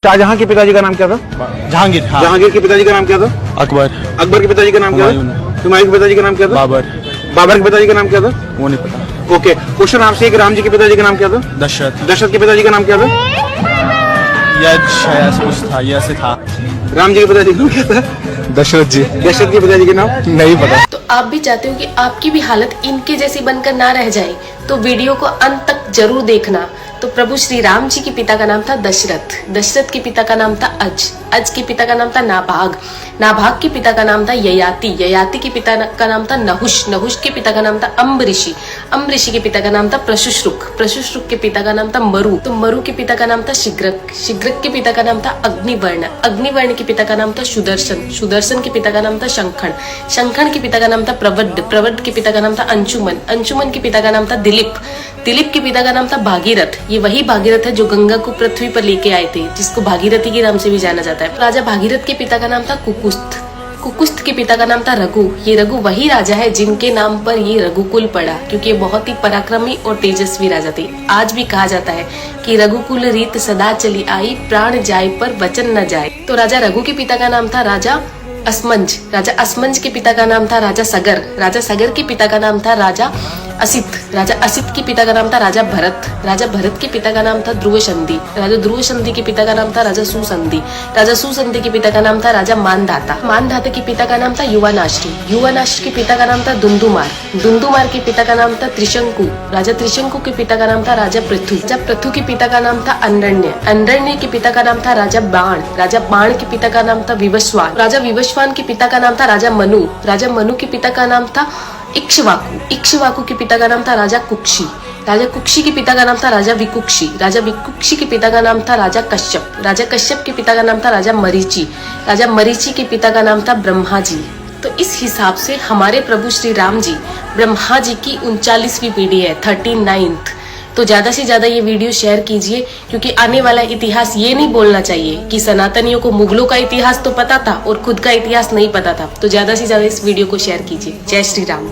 शाहजहां के पिताजी का नाम क्या था? जहांगीर। हाँ। जहांगीर के पिताजी का नाम क्या था? अकबर। अकबर के पिताजी का नाम क्या था? हुमायूं के पिताजी का नाम क्या था? बाबर। बाबर के पिताजी का नाम क्या था? वो नहीं पता। ओके, क्वेश्चन आपसे, राम जी के पिताजी का नाम क्या था? दशरथ। दशरथ के पिताजी का नाम क्या था? यह शायद से कुछ था, यह से था। राम जी के पिताजी का नाम क्या था? दशरथ जी। दशरथ के पिताजी का नाम नहीं पता। तो आप भी चाहते हो कि आपकी भी हालत इनके जैसी बनकर ना रह जाए, तो वीडियो को अंत तक जरूर देखना। तो प्रभु श्री राम जी के पिता का नाम था दशरथ, दशरथ के पिता का नाम था अज के पिता का नाम था नाभाग, नाभाग के पिता का नाम था ययाति, ययाति के पिता का नाम था नहुष, नहुष के पिता का नाम था अम्बऋषि, अम्बऋषि के पिता का नाम था प्रशुश्रुक, प्रशुश्रुक के पिता का नाम था मरु, तो मरु के पिता का नाम था शिग्रक, शिग्रक के पिता का नाम था अग्निवर्ण, अग्निवर्ण के पिता का नाम था सुदर्शन, सुदर्शन के पिता का नाम था शंखण, शंखण के पिता का नाम था प्रवड्ड, प्रवड्ड के पिता का नाम था अंशुमन, अंशुमन के पिता का नाम था दिलीप, दिलीप के पिता का नाम था भागीरथ, ये वही भागीरथ है जो गंगा को पृथ्वी पर लेके आए थे, जिसको भागीरथी के नाम से भी जाना जाता है। राजा भागीरथ के पिता का नाम था कुकुस्थ, कुकुस्थ के पिता का नाम था रघु, ये रघु वही राजा है जिनके नाम पर ये रघुकुल पड़ा, क्योंकि ये बहुत ही पराक्रमी और तेजस्वी राजा थे। आज भी कहा जाता है कि रघुकुल रीत सदा चली आई, प्राण जाए पर वचन न जाए। तो राजा रघु के पिता का नाम था राजा असमंज, राजा असमंज के पिता का नाम था राजा सगर, राजा सगर के पिता का नाम था राजा असित, राजा असित के पिता का नाम था राजा भरत, राजा भरत के पिता का नाम था ध्रुव संधि, राजा ध्रुव संधि के पिता का नाम था राजा सुसंधि, राजा सुसंधि के पिता का नाम था राजा मानधाता, मानधाता के पिता का नाम था युवानाश्री, युवानाश्री के पिता का नाम था दुंदुमार, दुंदुमार के पिता का नाम था त्रिशंकु, राजा त्रिशंकु के पिता का नाम था राजा पृथु, राजा पृथु के पिता का नाम था अनरण्य, अनरण्य के पिता का नाम था राजा बाण, राजा बाण के पिता का नाम था विवस्वान, राजा विवस्वान के पिता का नाम था राजा मनु, राजा मनु के पिता का नाम था इक्ष्वाकु, इक्ष्वाकु के पिता का नाम था राजा कुक्षी, राजा कुक्षी के पिता का नाम था राजा विकुक्षी, राजा विकुक्षी के पिता का नाम था राजा कश्यप, राजा कश्यप के पिता का नाम था राजा मरीचि, राजा मरीचि के पिता का नाम था ब्रह्मा जी। तो इस हिसाब से हमारे प्रभु श्री राम जी ब्रह्मा जी की 39वीं पीढ़ी है, 39th। तो ज्यादा से ज्यादा ये वीडियो शेयर कीजिए, क्योंकि आने वाला इतिहास ये नहीं बोलना चाहिए कि सनातनियों को मुगलों का इतिहास तो पता था और खुद का इतिहास नहीं पता था। तो ज्यादा से ज्यादा इस वीडियो को शेयर कीजिए। जय श्री राम।